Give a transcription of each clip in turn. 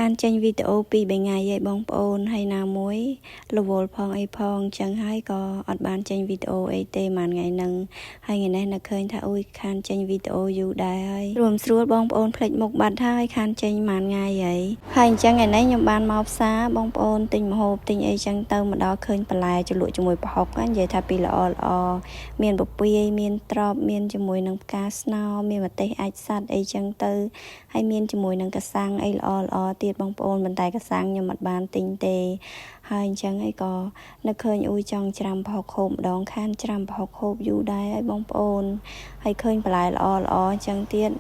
ខានចេញវីដេអូពី3ថ្ងៃហើយបងប្អូនហើយណាមួយរវល់ផងអីផងចឹងហើយក៏អត់បានចេញវីដេអូអីទេមួយថ្ងៃហ្នឹងហើយថ្ងៃនេះនឹកឃើញថាអូយខានចេញវីដេអូយូរដែរហើយរួមស្រួលបងប្អូនផ្លេចមុខបាត់ហើយខានចេញមួយថ្ងៃហើយអញ្ចឹងថ្ងៃនេះខ្ញុំបានមកផ្សារបងប្អូនទិញម្ហូបទិញអីចឹងទៅមកដល់ឃើញបន្លែជ្រលក់ជាមួយប្រហុកនិយាយថាពីល្អមានពពាយមានត្រប់មានជាមួយនឹងផ្កាស្នោមានម្ទេសអាចសัตว์អីចឹងទៅហើយមានជាមួយនឹងកសាំងអីល្អទៀតបងប្អូនប៉ុន្តែកសាំងខ្ញុំអត់បានទិញទេហើយអញ្ចឹងអីក៏នឹកឃើញអ៊ូចង់ច្រាំប្រហុកហូបម្ដងខានច្រាំប្រហុកហូបយូរដែរហើយបងប្អូនហើយឃើញបន្លែល្អអញ្ចឹងទៀត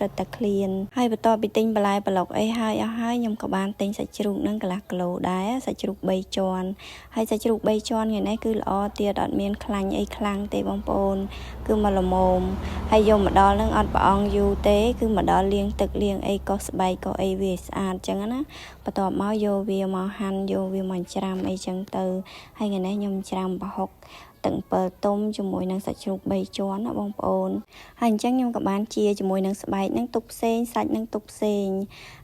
រត់តែឃ្លានហើយបន្ទាប់ពីទិញបន្លែប្លុកអីហើយអស់ហើយខ្ញុំក៏បានទិញសាច់ជ្រូកនឹងកន្លះគីឡូដែរសាច់ជ្រូក3ជាន់ហើយសាច់ជ្រូក3ជាន់ថ្ងៃនេះគឺល្អទៀតអត់មានខ្លាញ់អីខ្លាំងទេបងប្អូនគឺមកល្មមហើយយកមកដល់នឹងអត់ប្រអងយូរទេគឺមកដល់លាងទឹកលាងអីកោសស្បែកកោអីវាស្អាតអញ្ចឹងណាបន្ទាប់មកយកវាមកហាន់យកវាមកច្រាំអីចឹងទៅហើយថ្ងៃនេះខ្ញុំច្រាំប្រហុកទឹក7ទុំជាមួយនឹងសាច់ជ្រូក3ជាន់ណាបងប្អូនហើយអញ្ចឹងខ្ញុំក៏បានជាជាមួយនឹងស្បែកនឹងទុកផ្សេងសាច់នឹងទុកផ្សេង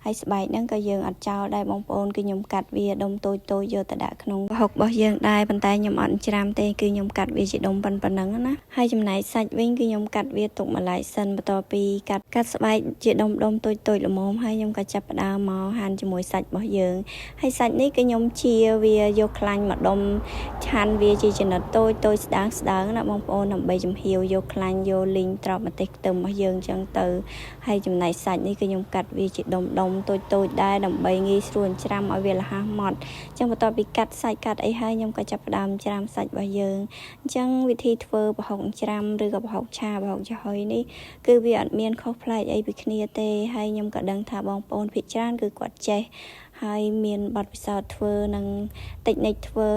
ហើយស្បែកនឹងក៏យើងអត់ចោលដែរបងប្អូនគឺខ្ញុំកាត់វាដុំតូចយកទៅដាក់ក្នុងប្រហុករបស់យើងដែរប៉ុន្តែខ្ញុំអត់ច្រាំទេគឺខ្ញុំកាត់វាជាដុំប៉ុណ្ណឹងណាហើយចំណែកសាច់វិញគឺខ្ញុំកាត់វាទុកម្លាយសិនបន្ទាប់ពីកាត់ស្បែកជាដុំតូចល្មមហើយខ្ញុំក៏ចាប់ផ្ដើមមកហាន់ជាមួយសាច់របស់យើងហើយសាច់នេះគឺខ្ញុំជាវាយកខ្លាញ់មកដុំឆាន់វាជាចំណិតតូចស្ដើងណាបងប្អូនដើម្បីចំហៀវយកខ្លាញ់យកលីងត្រប់ម្ទេសខ្ទឹមរបស់យើងអញ្ចឹងទៅហើយចំណែកសាច់នេះគឺខ្ញុំកាត់វាជាដុំតូចដែរដើម្បីងាយស្រួលច្រាំឲ្យវារហ័សម៉ត់អញ្ចឹងបន្ទាប់ពីកាត់សាច់កាត់អីហើយខ្ញុំក៏ចាប់ផ្ដើមច្រាំសាច់របស់យើងអញ្ចឹងវិធីធ្វើប្រហុកច្រាំឬក៏ប្រហុកឆាប្រហុកចំហុយនេះគឺវាអត់មានខុសប្លែកអីពីគ្នាទេហើយខ្ញុំក៏ដឹងថាបងប្អូនភាគច្រើនគឺគាត់ចេះហើយមានបទពិសោធន៍ធ្វើនិងតិចនិចធ្វើ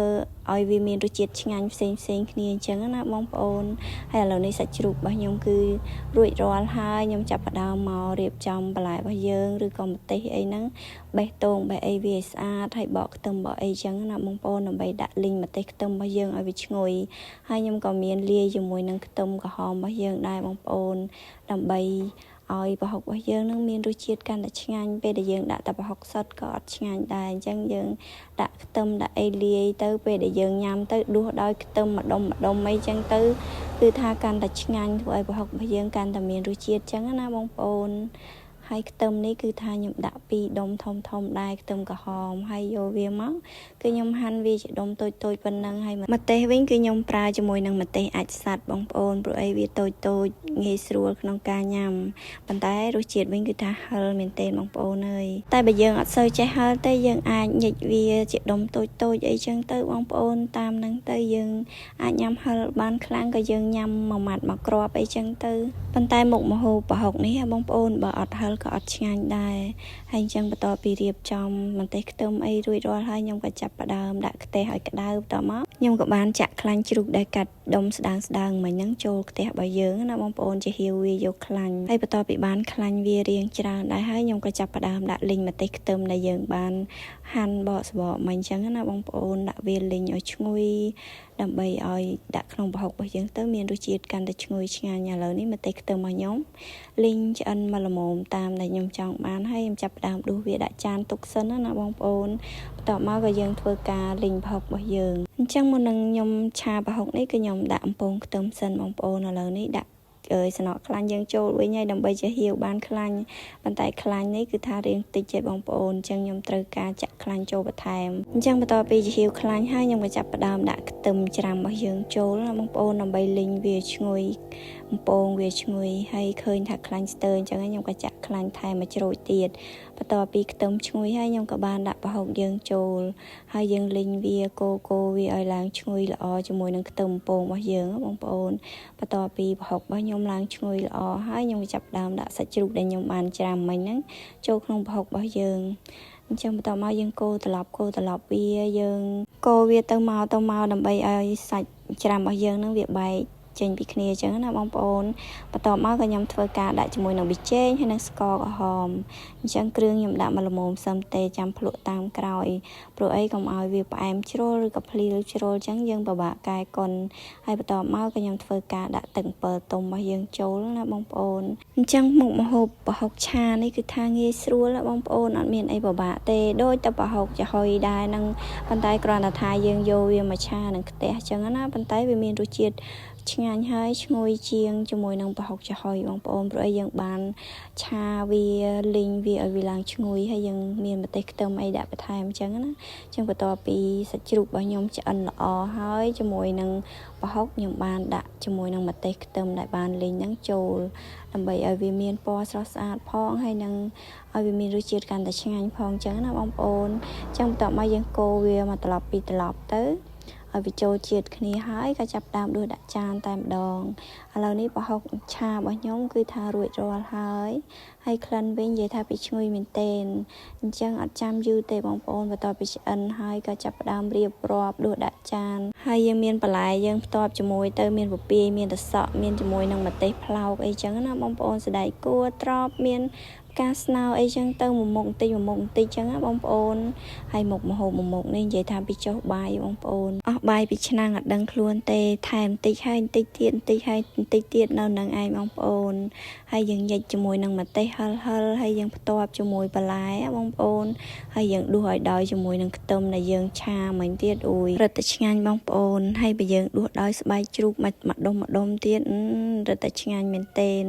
ឲ្យវាមានរសជាតិឆ្ងាញ់ផ្សេងគ្នាអញ្ចឹងណាបងប្អូនហើយឥឡូវនេះសាច់ជ្រូករបស់ខ្ញុំគឺរួចរាល់ហើយខ្ញុំចាប់ផ្ដើមមករៀបចំបន្លែរបស់យើងឬក៏ម្ទេសអីហ្នឹងបេះដូងបេះអីវាស្អាតហើយបកខ្ទឹមបកអីចឹងណាបងប្អូនដើម្បីដាក់លីងម្ទេសខ្ទឹមរបស់យើងឲ្យវាឈ្ងុយហើយខ្ញុំក៏មានលាយជាមួយនឹងខ្ទឹមក្រហមរបស់យើងដែរបងប្អូនដើម្បីឲ្យប្រហុករបស់យើងនឹងមានរសជាតិកាន់តែឆ្ងាញ់ពេលដែលយើងដាក់តែប្រហុកសុទ្ធក៏អត់ឆ្ងាញ់ដែរអញ្ចឹងយើងដាក់ខ្ទឹមដាក់អីលាយទៅពេលដែលយើងញ៉ាំទៅដួសដោយខ្ទឹមម្ដុំអីចឹងទៅគឺថាកាន់តែឆ្ងាញ់ធ្វើឲ្យប្រហុករបស់យើងកាន់តែមានរសជាតិចឹងណាបងប្អូនហើយខ្ទឹមនេះគឺថាខ្ញុំដាក់2ដុំធំដែរខ្ទឹមក្រហមហើយយកវាមកគឺខ្ញុំហាន់វាជាដុំតូចប៉ុណ្ណឹងហើយម្ទេសវិញគឺខ្ញុំប្រើជាមួយនឹងម្ទេសអាចសាត់បងប្អូនព្រោះអីវាតូចងាយស្រួលក្នុងការញ៉ាំប៉ុន្តែរសជាតិវិញគឺថាហឹរមែនទែនបងប្អូនអើយតែបើយើងអត់សូវចេះហឹរទេយើងអាចញិចវាជាដុំតូចអីចឹងទៅបងប្អូនតាមហ្នឹងទៅយើងអាចញ៉ាំហឹរបានខ្លាំងក៏យើងញ៉ាំមួយម៉ាត់មួយគ្រាប់អីចឹងទៅប៉ុន្តែមុខម្ហូបប្រហុកនេះបងប្អូនបើអត់ហឹរក៏អត់ឆ្ងាញ់ដែរហើយអញ្ចឹងបន្ទាប់ពីរៀបចំម្ទេសខ្ទឹមអីរួចរាល់ហើយខ្ញុំក៏ចាប់ផ្ដើមដាក់ខ្ទះឲ្យក្តៅបន្តមកខ្ញុំក៏បានចាក់ខ្លាញ់ជ្រូកដែលកាត់ដុំស្ដើងមិញហ្នឹងចូលខ្ទះរបស់យើងណាបងប្អូនជាហៀវវាយកខ្លាញ់ហើយបន្ទាប់ពីបានខ្លាញ់វារៀងច្រើនដែរហើយខ្ញុំក៏ចាប់ផ្ដើមដាក់លីងម្ទេសខ្ទឹមដែលយើងបានហាន់បកស្បកមិញអញ្ចឹងណាបងប្អូនដាក់វាលីងឲ្យឈ្ងុយដើម្បីឲ្យដាក់ក្នុងប្រហុករបស់យើងទៅមានរសជាតិកាន់តែឈ្ងុយឆ្ងាញ់ឥឡូវនេះម្ទេសខ្ទឹមរបស់ខ្ញុំលីងឆ្អិនមកល្មមតាមដែលខ្ញុំចង់បានហើយខ្ញុំចាប់ផ្ដើមដួសវាដាក់ចានទុកសិនណាបងប្អូនបន្ទាប់មកក៏យើងធ្វើការលីងប្រហុករបស់យើងអញ្ចឹងមុននឹងខ្ញុំឆាប្រហុកនេះគឺខ្ញុំដាក់អំពងខ្ទឹមសិនបងប្អូនឥឡូវនេះដាក់សំណក់ខ្លាញ់យើងចូលវិញហើយដើម្បីជាហៀវបានខ្លាញ់ប៉ុន្តែខ្លាញ់នេះគឺថារៀងតិចទេបងប្អូនអញ្ចឹងខ្ញុំត្រូវការចាក់ខ្លាញ់ចូលបន្ថែមអញ្ចឹងបន្ទាប់ពីជាហៀវខ្លាញ់ហើយខ្ញុំក៏ចាប់ផ្ដើមដាក់ខ្ទឹមច្រាំរបស់យើងចូលណាបងប្អូនដើម្បីលីងវាឈ្ងុយអំពងវាឈ្ងុយហើយឃើញថាខ្លាញ់ស្ទើរអញ្ចឹងខ្ញុំក៏ចាក់ខ្លាញ់ថែមមួយជ្រោយទៀតបន្ទាប់ពីខ្ទឹមឈ្ងុយហើយខ្ញុំក៏បានដាក់ប្រហុកយើងចូលហើយយើងលីងវាកូរវាឲ្យឡើងឈ្ងុយល្អជាមួយនឹងខ្ទឹមអំពងរបស់យើងបងប្អូនបន្ទាប់ពីប្រហុករបស់ខ្ញុំឡើងឈ្ងុយល្អហើយខ្ញុំចាប់ផ្ដើមដាក់សាច់ជ្រូកដែលខ្ញុំបានច្រាំមិញហ្នឹងចូលក្នុងប្រហុករបស់យើងអញ្ចឹងបន្ទាប់មកយើងកូរត្រឡប់វាយើងកូរវាទៅមកដើម្បីឲ្យសាច់ច្រាំរបស់យើងហ្នឹងវាបែក ចេញពីគ្នាអញ្ចឹងណាបងប្អូនបន្ទាប់មកក៏ខ្ញុំធ្វើការដាក់ជាមួយនឹងប៊ីចេងហើយនឹងស្ករក្រហមអញ្ចឹងគ្រឿងខ្ញុំដាក់មកល្មមសឹមទេចាំភ្លក់តាមក្រោយព្រោះអីកុំឲ្យវាផ្អែមជ្រុលឬក៏ភ្លាវជ្រុលអញ្ចឹងយើងពិបាកកែកុនហើយបន្ទាប់មកក៏ខ្ញុំធ្វើការដាក់ទឹកអំពិលទុំរបស់យើងចូលណាបងប្អូនអញ្ចឹងមុខម្ហូបប្រហុកឆានេះគឺថាងាយស្រួលណាបងប្អូនអត់មានអីពិបាកទេដូចតែប្រហុកចំហុយដែរនឹងប៉ុន្តែគ្រាន់តែថាយើងយកវាមកឆានឹងខ្ទះអញ្ចឹងណាប៉ុន្តែវាមានរសជាតិឆ្ងាញ់ហើយឈ្ងុយជាងជាមួយនឹងប្រហុកចំហុយបងប្អូនព្រោះអីយើងបានឆាវាលីងវាឲ្យវាឡើងឈ្ងុយហើយយើងមានម្ទេសខ្ទឹមអីដាក់បន្ថែមអញ្ចឹងណាអញ្ចឹងបន្ទាប់ពីសាច់ជ្រូករបស់ខ្ញុំឆ្អិនល្អហើយជាមួយនឹងប្រហុកខ្ញុំបានដាក់ជាមួយនឹងម្ទេសខ្ទឹមដែលបានលីងហ្នឹងចូលដើម្បីឲ្យវាមានពណ៌ស្រស់ស្អាតផងហើយនឹងឲ្យវាមានរសជាតិកាន់តែឆ្ងាញ់ផងអញ្ចឹងណាបងប្អូនអញ្ចឹងបន្ទាប់មកយើងកូរវាមកត្រឡប់ពីត្រឡប់ទៅឲ្យវាចូលជាតិគ្នាហើយក៏ចាប់ដើមដួសដាក់ចានតែម្ដងឥឡូវនេះប្រហុកឆារបស់ខ្ញុំគឺថារួចរាល់ហើយក្លិនវិញនិយាយថាពីឈ្ងុយមែនទែនអញ្ចឹងអត់ចាំយូរទេបងប្អូនបន្ទាប់ពីឆ្អិនហើយក៏ចាប់ដើមរៀបរាប់ដួសដាក់ចានហើយយើងមានបន្លែយើងផ្ទាប់ជាមួយទៅមានពពាយមានត្រសក់មានជាមួយនឹងម្ទេសផ្លោកអីចឹងណាបងប្អូនសណ្តែកគួរត្រប់មានការស្នោអីចឹងទៅមួយមុខបន្តិចចឹងណាបងប្អូនហើយមុខម្ហូបមួយមុខនេះនិយាយថាពីចុះបាយបងប្អូនអស់បាយពីឆ្នាំងអត់ដឹងខ្លួនទេថែមបន្តិចហើយបន្តិចទៀតនៅនឹងឯងបងប្អូនហើយយើងញិចជាមួយនឹងម្ទេសហិលហើយយើងផ្ទាប់ជាមួយបន្លែបងប្អូនហើយយើងដួសឲ្យដោយជាមួយនឹងខ្ទឹមដែលយើងឆាមិញទៀតអ៊ុយរឹតតែឆ្ងាញ់បងប្អូនហើយបើយើងដួសដោយស្បែកជ្រូកម្ដុំទៀតរឹតតែឆ្ងាញ់មែនទែន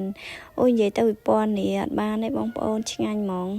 អូយនិយាយទៅវិព័ន្ធនេះអត់បានទេបងប្អូនឆ្ងាញ់ហ្មង